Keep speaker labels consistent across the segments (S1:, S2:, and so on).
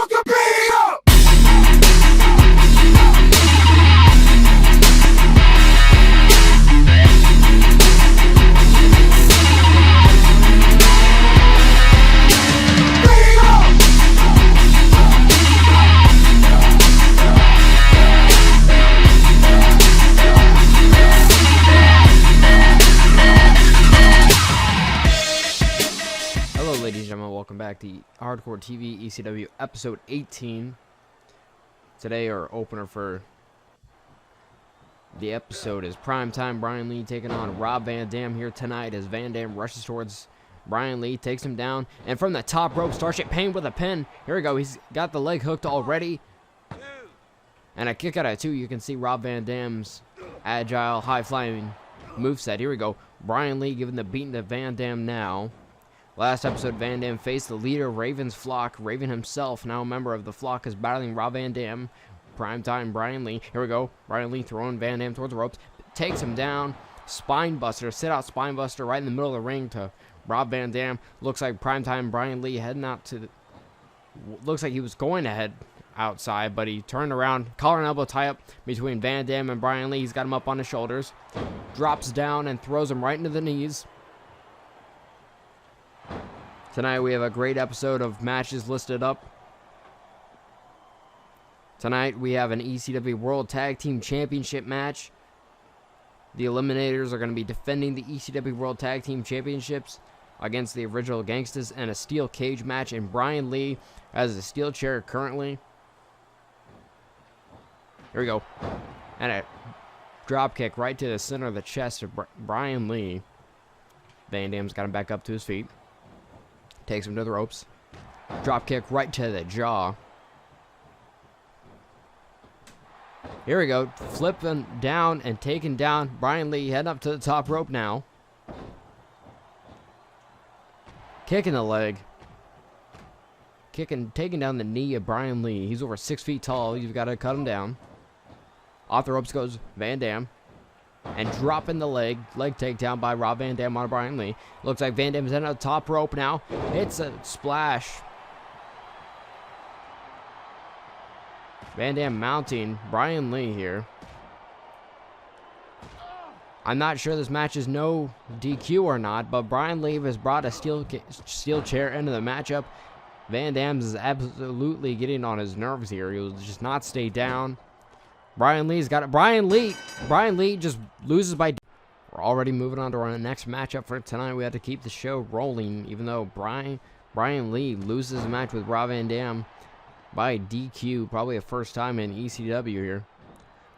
S1: motherfucker beat up!
S2: Ladies and gentlemen, welcome back to Hardcore TV ECW episode 18. Today our opener for the episode is Primetime Brian Lee taking on Rob Van Dam here tonight as Van Dam rushes towards Brian Lee, takes him down, and from the top rope, Starship Pain with a pin. Here we go, he's got the leg hooked already. And a kick out of two. You can see Rob Van Dam's agile, high-flying moveset. Here we go, Brian Lee giving the beating to Van Dam now. Last episode, Van Dam faced the leader of Raven's flock. Raven himself, now a member of the flock, is battling Rob Van Dam. Primetime Brian Lee. Here we go. Brian Lee throwing Van Dam towards the ropes. Takes him down. Spinebuster. Sit-out Spinebuster right in the middle of the ring to Rob Van Dam. Looks like Primetime Brian Lee heading out to the... Looks like he was going to head outside, but he turned around. Collar and elbow tie-up between Van Dam and Brian Lee. He's got him up on his shoulders. Drops down and throws him right into the knees. Tonight we have a great episode of matches listed up. Tonight we have an ECW World Tag Team Championship match. The Eliminators are going to be defending the ECW World Tag Team Championships against the original Gangstas, and a steel cage match, and Brian Lee has a steel chair currently. Here we go. And a drop kick right to the center of the chest of Brian Lee. Van Dam's got him back up to his feet. Takes him to the ropes. Drop kick right to the jaw. Here we go. Flipping down and taking down Brian Lee. Heading up to the top rope now. Kicking the leg. Taking down the knee of Brian Lee. He's over 6 feet tall. You've got to cut him down. Off the ropes goes Van Dam. And dropping the leg takedown by Rob Van Dam on Brian Lee. Looks like Van Dam's in the top rope now. It's a splash. Van Dam mounting Brian Lee here. I'm not sure this match is no DQ or not, but Brian Lee has brought a steel chair into the matchup. Van Dam is absolutely getting on his nerves here. He'll just not stay down. Brian Lee's got it. Brian Lee just loses by... We're already moving on to our next matchup for tonight. We had to keep the show rolling, even though Brian Lee loses a match with Rob Van Dam by DQ. Probably a first time in ECW here.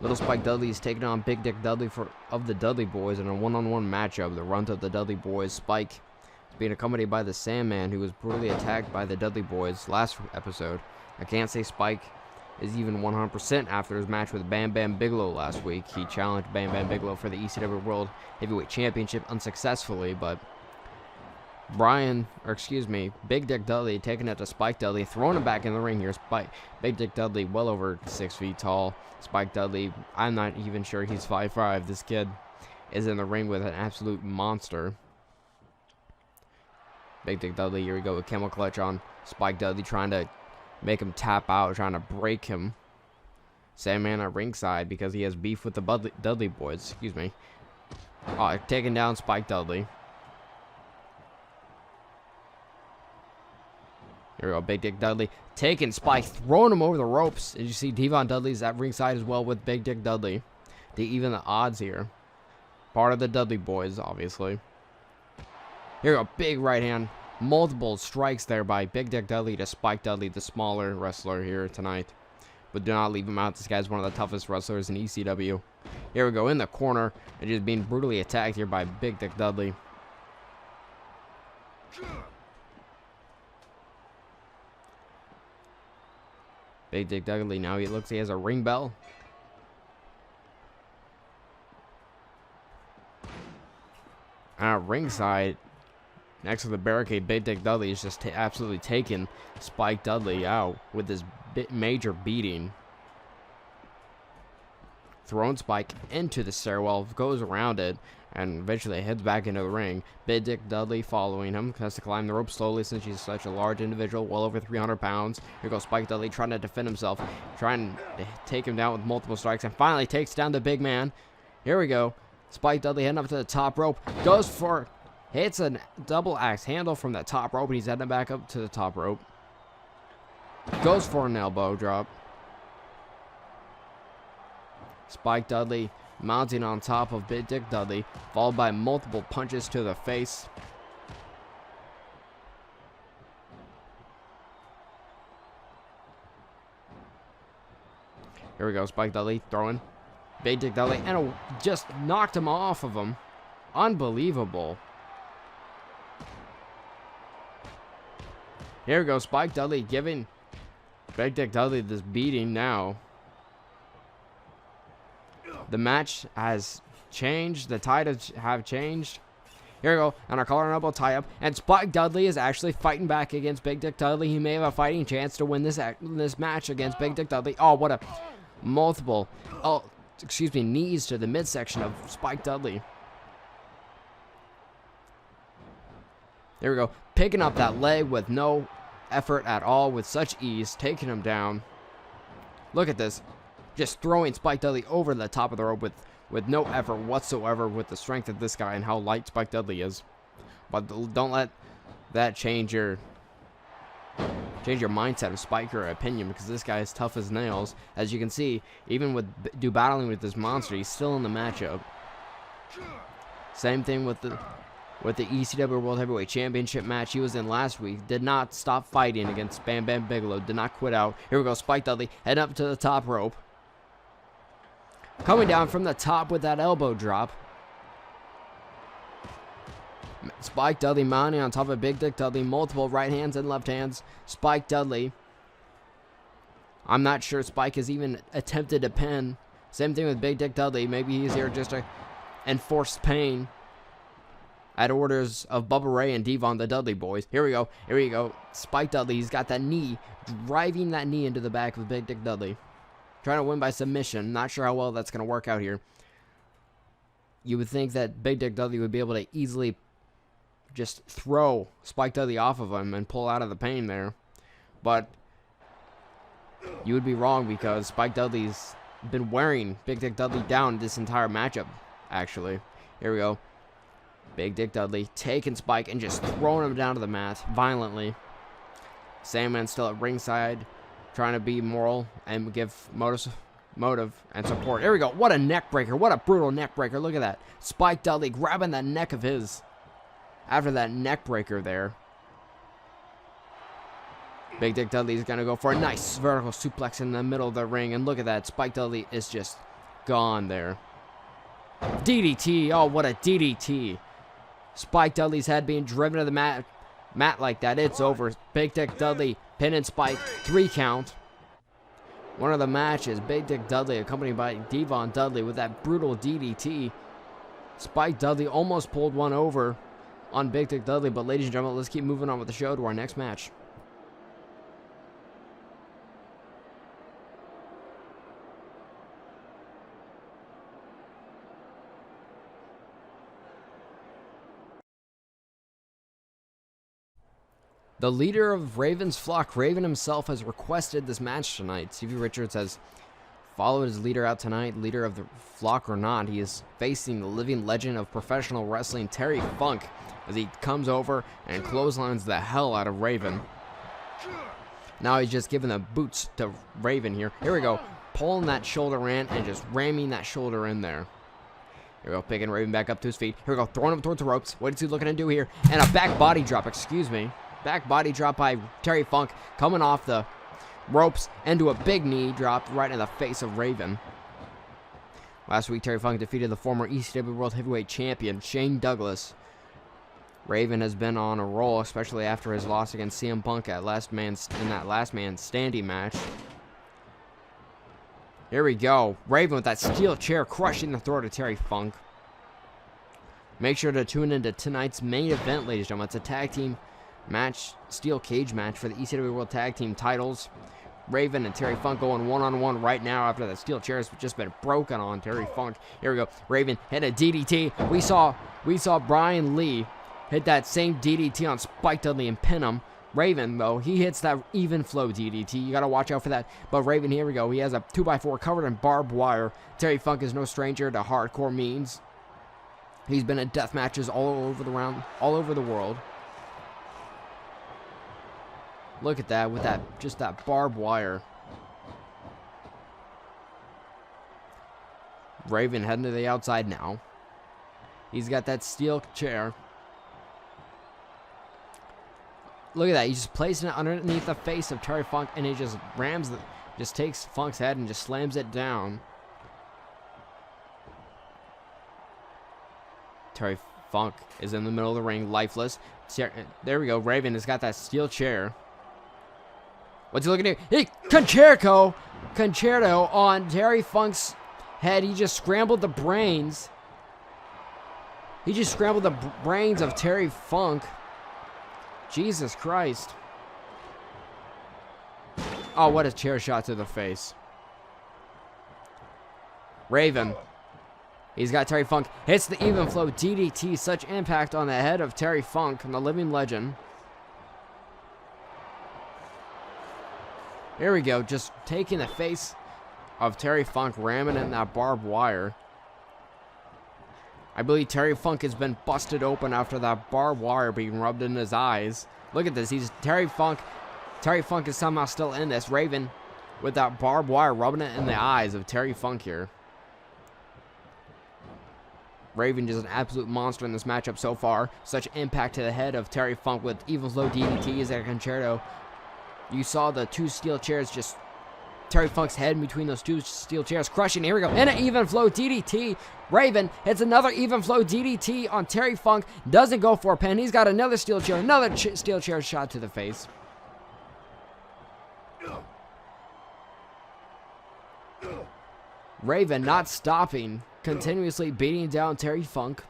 S2: Little Spike Dudley is taking on Big Dick Dudley of the Dudley Boys in a one-on-one matchup. The runt of the Dudley Boys, Spike, is being accompanied by the Sandman, who was brutally attacked by the Dudley Boys last episode. I can't say Spike is even 100% after his match with Bam Bam Bigelow last week. He challenged Bam Bam Bigelow for the ECW World Heavyweight Championship unsuccessfully, but Big Dick Dudley taking it to Spike Dudley, throwing him back in the ring here. Big Dick Dudley well over 6 feet tall. Spike Dudley, I'm not even sure he's 5'5". This kid is in the ring with an absolute monster. Big Dick Dudley, here we go with camel clutch on Spike Dudley, trying to make him tap out, trying to break him. Sandman at ringside because he has beef with the Dudley Boys. Excuse me. Taking down Spike Dudley. Here we go, Big Dick Dudley taking Spike, throwing him over the ropes. As you see, Devon Dudley's at ringside as well with Big Dick Dudley. Even the odds here. Part of the Dudley Boys, obviously. Here we go, big right hand. Multiple strikes there by Big Dick Dudley to Spike Dudley, the smaller wrestler here tonight. But do not leave him out. This guy's one of the toughest wrestlers in ECW. Here we go in the corner and just being brutally attacked here by Big Dick Dudley. Big Dick Dudley now, he looks like he has a ring bell. Ringside, next to the barricade, Big Dick Dudley is just absolutely taking Spike Dudley out with this major beating. throwing Spike into the stairwell, goes around it, and eventually heads back into the ring. Big Dick Dudley following him, has to climb the rope slowly since he's such a large individual, well over 300 pounds. Here goes Spike Dudley trying to defend himself, trying to take him down with multiple strikes, and finally takes down the big man. Here we go. Spike Dudley heading up to the top rope, hits a double axe handle from the top rope, and he's heading back up to the top rope. Goes for an elbow drop. Spike Dudley mounting on top of Big Dick Dudley, followed by multiple punches to the face. Here we go, Spike Dudley throwing Big Dick Dudley, and just knocked him off of him. Unbelievable. Here we go, Spike Dudley giving Big Dick Dudley this beating now. The match has changed. The titles have changed. Here we go. On our collar and elbow tie-up. And Spike Dudley is actually fighting back against Big Dick Dudley. He may have a fighting chance to win this match against Big Dick Dudley. Oh, what a knees to the midsection of Spike Dudley. There we go. Picking up that leg with no effort at all, with such ease. Taking him down. Look at this. Just throwing Spike Dudley over the top of the rope with no effort whatsoever, with the strength of this guy and how light Spike Dudley is. But don't let that change your mindset of Spike or opinion, because this guy is tough as nails. As you can see, even with battling with this monster, he's still in the matchup. Same thing with the ECW World Heavyweight Championship match he was in last week. Did not stop fighting against Bam Bam Bigelow. Did not quit out. Here we go, Spike Dudley heading up to the top rope. Coming down from the top with that elbow drop. Spike Dudley mounting on top of Big Dick Dudley. Multiple right hands and left hands. Spike Dudley. I'm not sure Spike has even attempted to pin. Same thing with Big Dick Dudley. Maybe he's here just to enforce pain at orders of Bubba Ray and Devon, the Dudley boys. Here we go. Here we go. Spike Dudley. He's got that knee. Driving that knee into the back of Big Dick Dudley. Trying to win by submission. Not sure how well that's going to work out here. You would think that Big Dick Dudley would be able to easily just throw Spike Dudley off of him and pull out of the pain there. But you would be wrong, because Spike Dudley's been wearing Big Dick Dudley down this entire matchup, actually. Here we go. Big Dick Dudley taking Spike and just throwing him down to the mat violently. Sandman still at ringside, trying to be moral and give motive and support. Here we go. What a neck breaker. What a brutal neck breaker. Look at that. Spike Dudley grabbing that neck of his after that neck breaker there. Big Dick Dudley is going to go for a nice vertical suplex in the middle of the ring. And look at that. Spike Dudley is just gone there. DDT. Oh, what a DDT. Spike Dudley's head being driven to the mat like that. It's over. Big Dick Dudley pinning Spike. 3 count. One of the matches. Big Dick Dudley accompanied by Devon Dudley with that brutal DDT. Spike Dudley almost pulled one over on Big Dick Dudley. But ladies and gentlemen, let's keep moving on with the show to our next match. The leader of Raven's flock, Raven himself, has requested this match tonight. Stevie Richards has followed his leader out tonight, leader of the flock or not. He is facing the living legend of professional wrestling, Terry Funk, as he comes over and clotheslines the hell out of Raven. Now he's just giving the boots to Raven here. Here we go. Pulling that shoulder in and just ramming that shoulder in there. Here we go. Picking Raven back up to his feet. Here we go. Throwing him towards the ropes. What is he looking to do here? And a back body drop. Excuse me. Back body drop by Terry Funk, coming off the ropes into a big knee drop right in the face of Raven. Last week, Terry Funk defeated the former ECW World Heavyweight Champion, Shane Douglas. Raven has been on a roll, especially after his loss against CM Punk in that Last Man Standing match. Here we go. Raven with that steel chair crushing the throat of Terry Funk. Make sure to tune into tonight's main event, ladies and gentlemen. It's a tag team match, steel cage match for the ECW World Tag Team titles. Raven and Terry Funk going one-on-one right now after that steel chair has just been broken on Terry Funk. Here we go. Raven hit a DDT. We saw Brian Lee hit that same DDT on Spike Dudley and pin him. Raven, though, he hits that even flow DDT. You got to watch out for that. But Raven, here we go. He has a 2x4 covered in barbed wire. Terry Funk is no stranger to hardcore means. He's been in death matches all over the world. Look at that with just that barbed wire. Raven heading to the outside now. He's got that steel chair. Look at that. He just placing it underneath the face of Terry Funk, and he just just takes Funk's head and just slams it down. Terry Funk is in the middle of the ring, lifeless. There we go. Raven has got that steel chair. What's he looking at? Hey, concerto on Terry Funk's head. He just scrambled the brains. He just scrambled the brains of Terry Funk. Jesus Christ. Oh, what a chair shot to the face. Raven. He's got Terry Funk. Hits the even flow DDT. Such impact on the head of Terry Funk, the living legend. Here we go, just taking the face of Terry Funk, ramming in that barbed wire. I believe Terry Funk has been busted open after that barbed wire being rubbed in his eyes. Look at this, Terry Funk is somehow still in this. Raven with that barbed wire rubbing it in the eyes of Terry Funk here. Raven just an absolute monster in this matchup so far. Such impact to the head of Terry Funk with even flow DDTs and a concerto. You saw the two steel chairs, just Terry Funk's head in between those two steel chairs, crushing. Here we go. And an even flow DDT. Raven hits another even flow DDT on Terry Funk. Doesn't go for a pin. He's got another steel chair. Another steel chair shot to the face. Raven not stopping. Continuously beating down Terry Funk.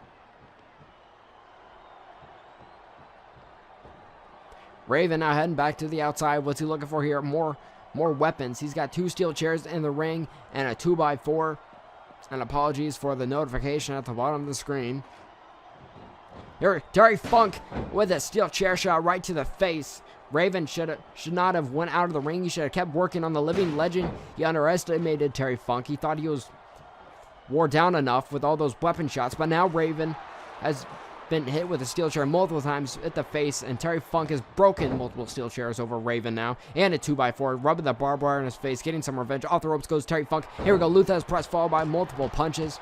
S2: Raven now heading back to the outside. What's he looking for here? More weapons. He's got two steel chairs in the ring and a 2x4. And apologies for the notification at the bottom of the screen. Here, Terry Funk with a steel chair shot right to the face. Raven should not have went out of the ring. He should have kept working on the living legend. He underestimated Terry Funk. He thought he wore down enough with all those weapon shots. But now Raven has been hit with a steel chair multiple times at the face, and Terry Funk has broken multiple steel chairs over Raven now, and a 2x4, rubbing the barbed wire in his face, getting some revenge. Off the ropes goes Terry Funk. Here we go, Luthez press followed by multiple punches.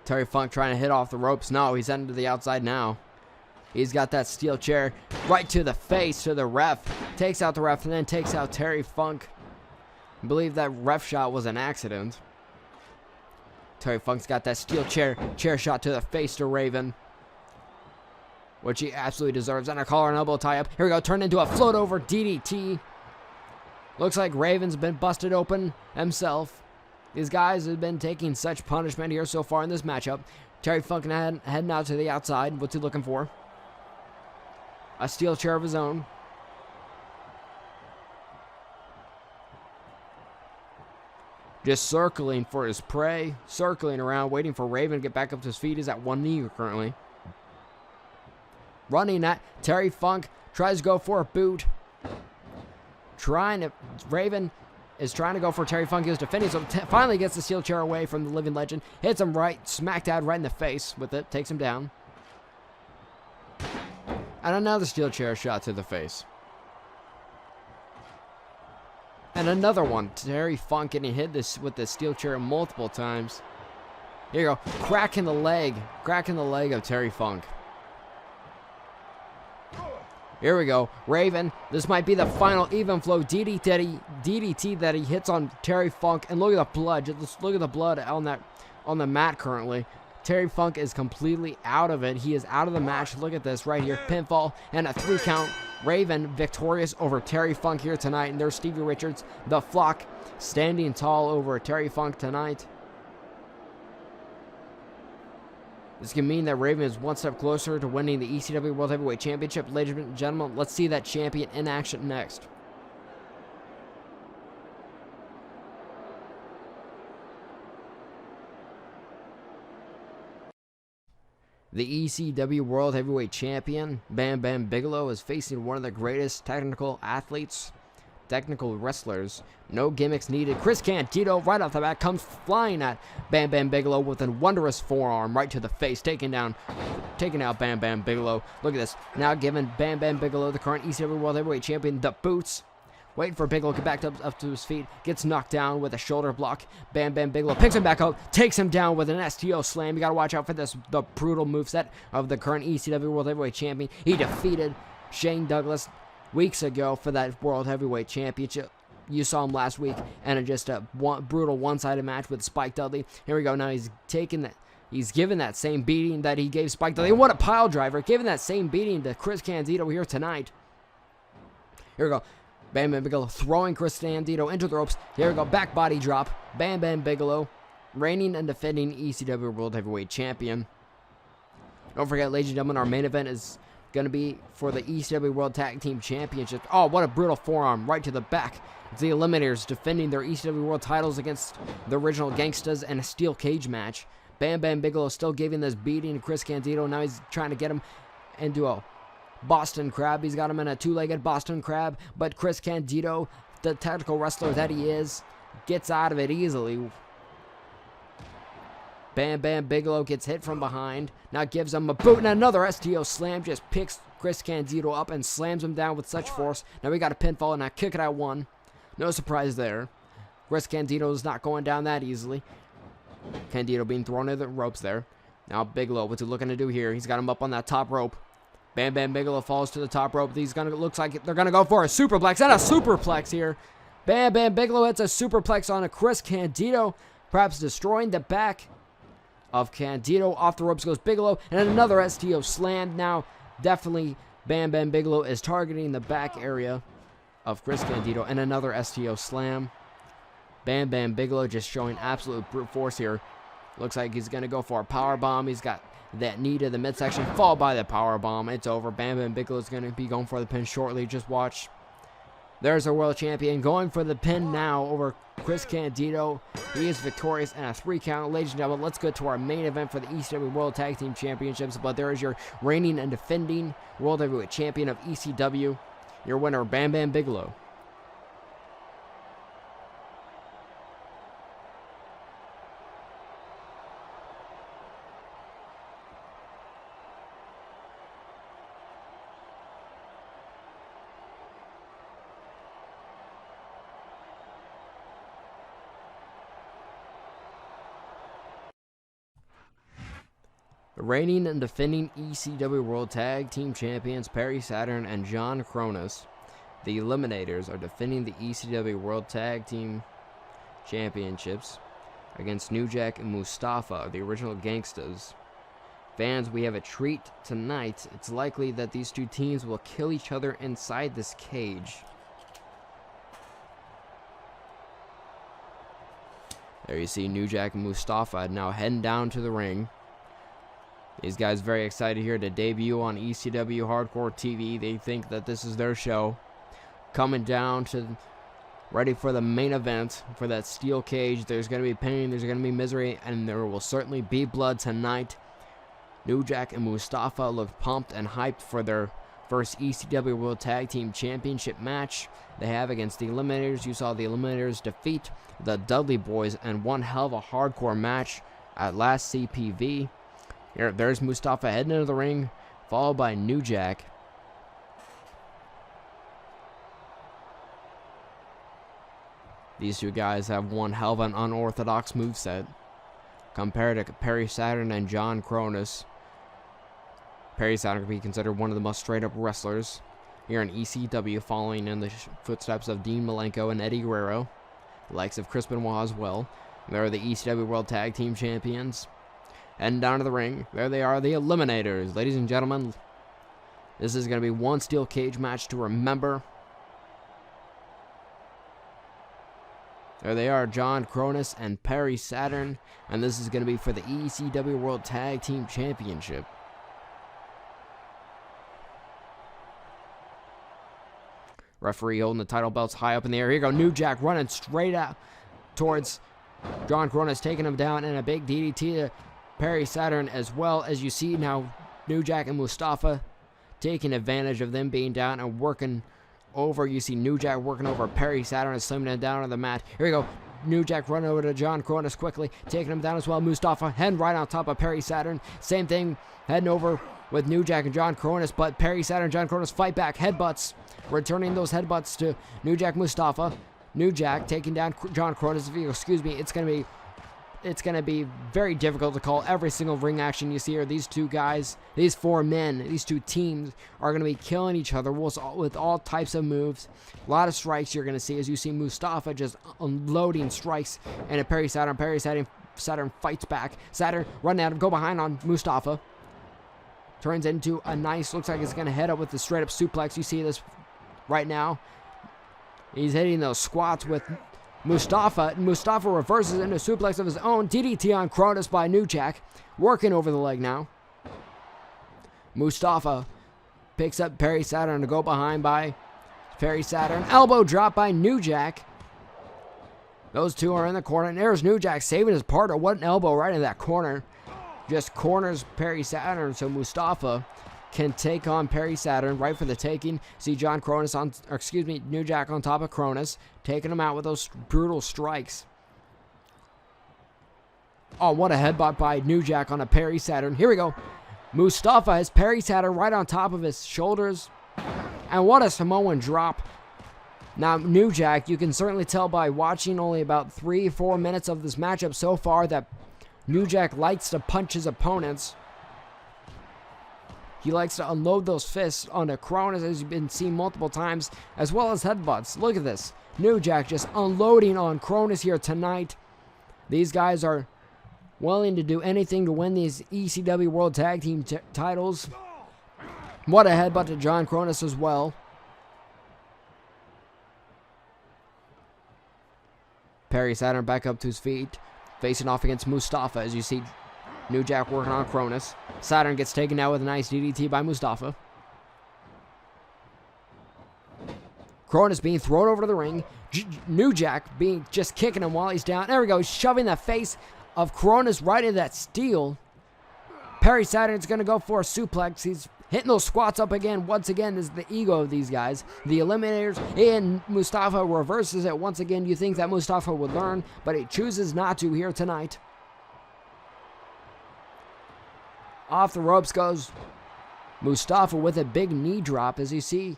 S2: Terry Funk trying to hit off the ropes. No, he's heading to the outside now. He's got that steel chair right to the face, to the ref. Takes out the ref and then takes out Terry Funk. I believe that ref shot was an accident. Terry Funk's got that steel chair shot to the face to Raven, which he absolutely deserves. And a collar and elbow tie up. Here we go, turned into a float over DDT. Looks like Raven's been busted open himself. These guys have been taking such punishment here so far in this matchup. Terry Funk heading out to the outside. What's he looking for? A steel chair of his own. Just circling for his prey, circling around, waiting for Raven to get back up to his feet. He's at one knee currently. Running at Terry Funk, tries to go for a boot. Raven is trying to go for Terry Funk. He was defending, so finally gets the steel chair away from the living legend. Hits him right, smack dab right in the face with it, takes him down. And another steel chair shot to the face. And another one. Terry Funk getting hit with the steel chair multiple times. Here you go. Cracking the leg of Terry Funk. Here we go. Raven. This might be the final even flow DDT that he hits on Terry Funk. And look at the blood. Just look at the blood on the mat currently. Terry Funk is completely out of it. He is out of the match. Look at this right here. Pinfall and a 3 count. Raven victorious over Terry Funk here tonight. And there's Stevie Richards, the Flock, standing tall over Terry Funk tonight. This can mean that Raven is one step closer to winning the ECW World Heavyweight Championship. Ladies and gentlemen, let's see that champion in action next. The ECW World Heavyweight Champion, Bam Bam Bigelow, is facing one of the greatest technical wrestlers. No gimmicks needed. Chris Candido, right off the bat, comes flying at Bam Bam Bigelow with a wondrous forearm right to the face, taking out Bam Bam Bigelow. Look at this. Now giving Bam Bam Bigelow, the current ECW World Heavyweight Champion, the boots. Waiting for Bigelow to get back up to his feet. Gets knocked down with a shoulder block. Bam Bam Bigelow picks him back up. Takes him down with an STO slam. You got to watch out for this. The brutal moveset of the current ECW World Heavyweight Champion. He defeated Shane Douglas weeks ago for that World Heavyweight Championship. You saw him last week. And just a brutal one-sided match with Spike Dudley. Here we go. Now he's given that same beating that he gave Spike Dudley. What a pile driver. Giving that same beating to Chris Candido here tonight. Here we go. Bam Bam Bigelow throwing Chris Candido into the ropes. Here we go. Back body drop. Bam Bam Bigelow, reigning and defending ECW World Heavyweight Champion. Don't forget, ladies and gentlemen, our main event is going to be for the ECW World Tag Team Championship. Oh, what a brutal forearm right to the back. It's the Eliminators defending their ECW World titles against the original Gangstas in a steel cage match. Bam Bam Bigelow still giving this beating to Chris Candido. Now he's trying to get him into a Boston Crab. He's got him in a two-legged Boston Crab, but Chris Candido, the tactical wrestler that he is, gets out of it easily. Bam Bam Bigelow gets hit from behind. Now gives him a boot and another STO slam. Just picks Chris Candido up and slams him down with such force. Now we got a pinfall and a kick it out one. No surprise there. Chris Candido is not going down that easily. Candido being thrown into the ropes there. Now Bigelow, what's he looking to do here? He's got him up on that top rope. Bam Bam Bigelow falls to the top rope. Looks like they're gonna go for a superplex and a superplex here. Bam Bam Bigelow hits a superplex on a Chris Candido, perhaps destroying the back of Candido. Off the ropes goes Bigelow, and another STO slam. Now, definitely Bam Bam Bigelow is targeting the back area of Chris Candido, and another STO slam. Bam Bam Bigelow just showing absolute brute force here. Looks like he's gonna go for a power bomb. He's got that knee to the midsection, followed by the power bomb. It's over. Bam Bam Bigelow is going to be going for the pin shortly. Just watch. There's our world champion going for the pin now over Chris Candido. He is victorious in a 3 count. Ladies and gentlemen, let's go to our main event for the ECW World Tag Team Championships. But there is your reigning and defending World Heavyweight Champion of ECW, your winner, Bam Bam Bigelow. The reigning and defending ECW World Tag Team Champions Perry Saturn and John Cronus, the Eliminators, are defending the ECW World Tag Team Championships against New Jack and Mustafa, the original Gangstas. Fans, we have a treat tonight. It's likely that these two teams will kill each other inside this cage. There you see New Jack and Mustafa now heading down to the ring. These guys very excited here to debut on ECW Hardcore TV. They think that this is their show. Coming down to ready for the main event for that steel cage. There's going to be pain, there's going to be misery, and there will certainly be blood tonight. New Jack and Mustafa look pumped and hyped for their first ECW World Tag Team Championship match they have against the Eliminators. You saw the Eliminators defeat the Dudley Boys in one hell of a hardcore match at last CPV. There's Mustafa heading into the ring, followed by New Jack. These two guys have one hell of an unorthodox moveset compared to Perry Saturn and John Cronus. Perry Saturn can be considered one of the most straight-up wrestlers here in ECW, following in the footsteps of Dean Malenko and Eddie Guerrero, the likes of Chris Benoit as well. They're the ECW World Tag Team Champions. And down to the ring, there they are, the Eliminators. Ladies and gentlemen, this is going to be one steel cage match to remember. There they are, John Cronus and Perry Saturn. And this is going to be for the ECW World Tag Team Championship. Referee holding the title belts high up in the air. Here you go, New Jack running straight out towards John Cronus, taking him down, and a big DDT to Perry Saturn, as well as you see now New Jack and Mustafa taking advantage of them being down and working over. You see New Jack working over Perry Saturn and slamming him down on the mat. Here we go. New Jack running over to John Cronus quickly, taking him down as well. Mustafa heading right on top of Perry Saturn. Same thing, heading over with New Jack and John Cronus, but Perry Saturn and John Cronus fight back. Headbutts. Returning those headbutts to New Jack Mustafa. New Jack taking down John Cronus. Excuse me, it's gonna be very difficult to call every single ring action you see here. These two guys, these four men, these two teams are gonna be killing each other with all types of moves. A lot of strikes you're gonna see as you see Mustafa just unloading strikes and a Perry Saturn. Perry Saturn fights back. Saturn running at him, go behind on Mustafa. Turns into a nice, looks like it's gonna head up with the straight up suplex. You see this right now. He's hitting those squats with Mustafa. Mustafa reverses into a suplex of his own. DDT on Cronus by New Jack. Working over the leg now. Mustafa picks up Perry Saturn to go behind by Perry Saturn. Elbow drop by New Jack. Those two are in the corner. And there's New Jack saving his partner. What an elbow right in that corner. Just corners Perry Saturn, so Mustafa can take on Perry Saturn right for the taking. See John Cronus on, or excuse me, New Jack on top of Cronus, taking him out with those brutal strikes. Oh, what a headbutt by New Jack on a Perry Saturn. Here we go. Mustafa has Perry Saturn right on top of his shoulders. And what a Samoan drop. Now, New Jack, you can certainly tell by watching only about 3-4 minutes of this matchup so far that New Jack likes to punch his opponents. He likes to unload those fists onto Cronus, as you've been seen multiple times, as well as headbutts. Look at this. New Jack just unloading on Cronus here tonight. These guys are willing to do anything to win these ECW World Tag Team titles. What a headbutt to John Cronus as well. Perry Saturn back up to his feet, facing off against Mustafa, as you see New Jack working on Cronus. Saturn gets taken out with a nice DDT by Mustafa. Cronus being thrown over to the ring. New Jack being just kicking him while he's down. There we go, shoving the face of Cronus right into that steel. Perry Saturn's going to go for a suplex. He's hitting those squats up again. Once again, this is the ego of these guys. The Eliminators, and Mustafa reverses it. Once again, you think that Mustafa would learn, but he chooses not to here tonight. Off the ropes goes Mustafa with a big knee drop. As you see,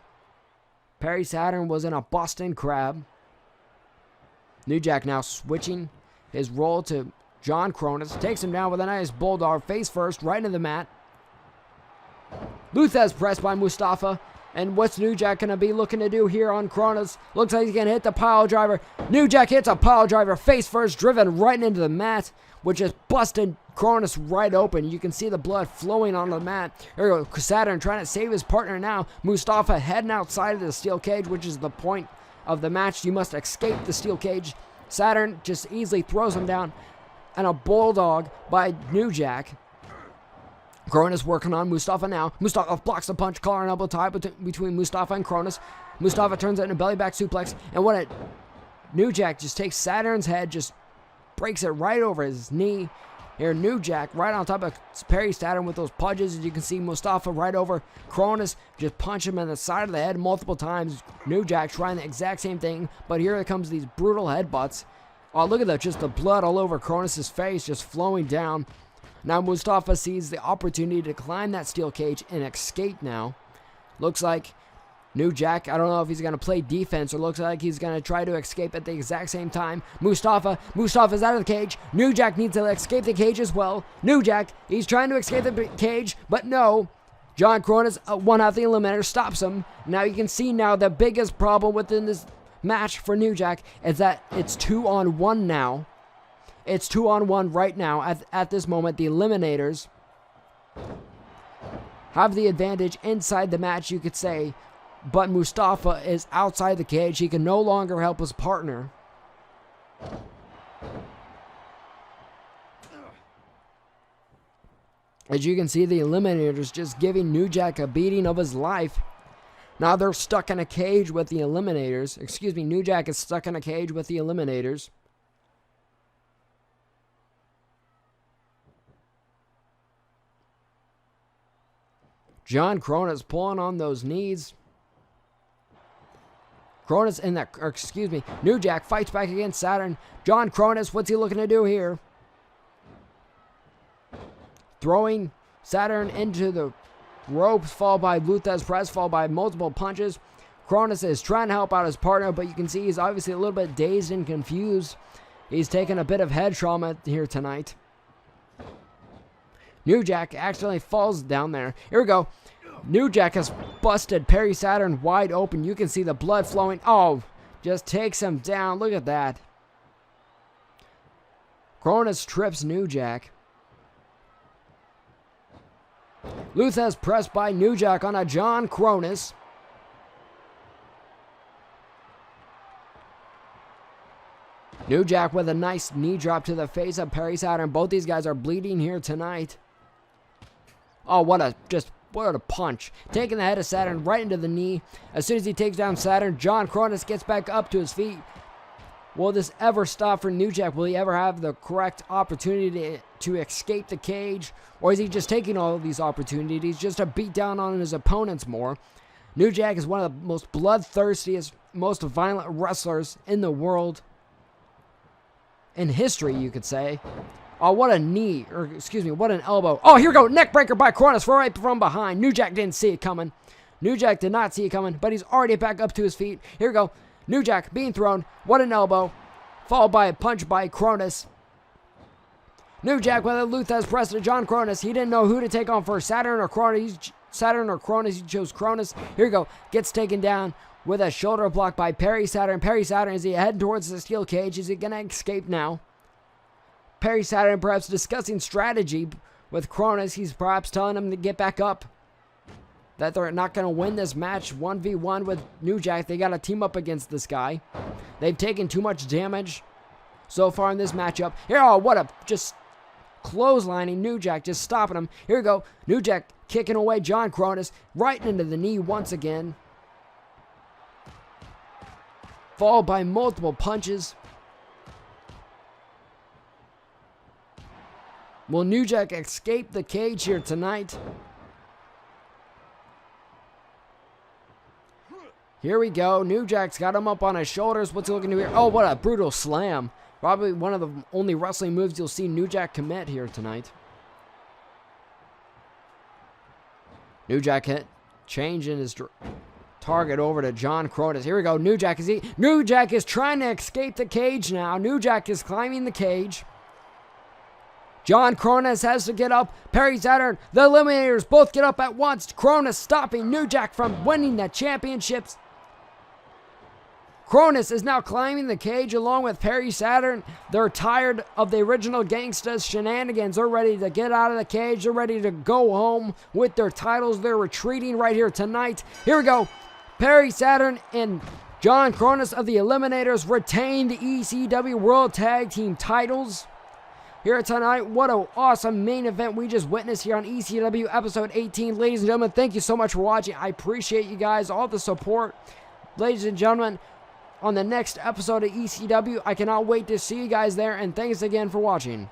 S2: Perry Saturn was in a Boston Crab. New Jack now switching his role to John Cronus. Takes him down with a nice bulldog face first right into the mat. Luthez pressed by Mustafa. And what's New Jack going to be looking to do here on Cronus? Looks like he's going to hit the pile driver. New Jack hits a pile driver face first, driven right into the mat, which is busted Cronus right open. You can see the blood flowing on the mat. There we go. Saturn trying to save his partner now. Mustafa heading outside of the steel cage, which is the point of the match. You must escape the steel cage. Saturn just easily throws him down. And a bulldog by New Jack. Cronus working on Mustafa now. Mustafa blocks the punch, collar and elbow tie between Mustafa and Cronus. Mustafa turns it into a belly back suplex. And what New Jack just takes Saturn's head, just breaks it right over his knee. Here, New Jack right on top of Perry Saturn with those punches. As you can see, Mustafa right over Cronus, just punch him in the side of the head multiple times. New Jack trying the exact same thing, but here it comes these brutal headbutts. Oh, look at that, just the blood all over Cronus' face, just flowing down. Now Mustafa sees the opportunity to climb that steel cage and escape now. Looks like New Jack, I don't know if he's going to play defense or looks like he's going to try to escape at the exact same time. Mustafa's out of the cage. New Jack needs to escape the cage as well. New Jack, he's trying to escape the cage, but no. John Cronus, one out the Eliminator, stops him. Now you can see now the biggest problem within this match for New Jack is that it's 2-on-1 now. It's 2-on-1 right now at this moment. The Eliminators have the advantage inside the match, you could say, but Mustafa is outside the cage. He can no longer help his partner. As you can see, the Eliminators just giving New Jack a beating of his life. Now they're stuck in a cage with the Eliminators. Excuse me, New Jack is stuck in a cage with the Eliminators. John Cronus pulling on those knees. Cronus in that, or excuse me, New Jack fights back against Saturn. John Cronus, what's he looking to do here? Throwing Saturn into the ropes, followed by Luthez press, followed by multiple punches. Cronus is trying to help out his partner, but you can see he's obviously a little bit dazed and confused. He's taking a bit of head trauma here tonight. New Jack accidentally falls down there. Here we go. New Jack has busted Perry Saturn wide open. You can see the blood flowing. Oh, just takes him down. Look at that. Cronus trips New Jack. Luthez pressed by New Jack on a John Cronus. New Jack with a nice knee drop to the face of Perry Saturn. Both these guys are bleeding here tonight. Oh, what a punch. Taking the head of Saturn right into the knee. As soon as he takes down Saturn, John Cronus gets back up to his feet. Will this ever stop for New Jack? Will he ever have the correct opportunity to escape the cage? Or is he just taking all of these opportunities just to beat down on his opponents more? New Jack is one of the most bloodthirstiest, most violent wrestlers in the world. In history, you could say. Oh, what a knee, or excuse me, what an elbow. Oh, here we go, neck breaker by Cronus right from behind. New Jack didn't see it coming. New Jack did not see it coming, but he's already back up to his feet. Here we go, New Jack being thrown. What an elbow, followed by a punch by Cronus. New Jack with a Luthez press to John Cronus. He didn't know who to take on first, Saturn or Cronus. He chose Cronus. Here we go, gets taken down with a shoulder block by Perry Saturn. Perry Saturn, is he heading towards the steel cage? Is he going to escape now? Perry Saturn perhaps discussing strategy with Cronus. He's perhaps telling him to get back up. That they're not going to win this match 1v1 with New Jack. They got to team up against this guy. They've taken too much damage so far in this matchup. Here, oh, what a just clotheslining New Jack, just stopping him. Here we go. New Jack kicking away John Cronus right into the knee once again. Followed by multiple punches. Will New Jack escape the cage here tonight? Here we go. New Jack's got him up on his shoulders. What's he looking to do here? Oh, what a brutal slam. Probably one of the only wrestling moves you'll see New Jack commit here tonight. New Jack changing his target over to John Cronus. Here we go. New Jack is trying to escape the cage now. New Jack is climbing the cage. John Cronus has to get up. Perry Saturn, the Eliminators both get up at once. Cronus stopping New Jack from winning the championships. Cronus is now climbing the cage along with Perry Saturn. They're tired of the original Gangstas shenanigans. They're ready to get out of the cage. They're ready to go home with their titles. They're retreating right here tonight. Here we go. Perry Saturn and John Cronus of the Eliminators retain the ECW World Tag Team titles here tonight. What an awesome main event we just witnessed here on ECW episode 18. Ladies and gentlemen, thank you so much for watching. I appreciate you guys, all the support. Ladies and gentlemen, on the next episode of ECW, I cannot wait to see you guys there, and thanks again for watching.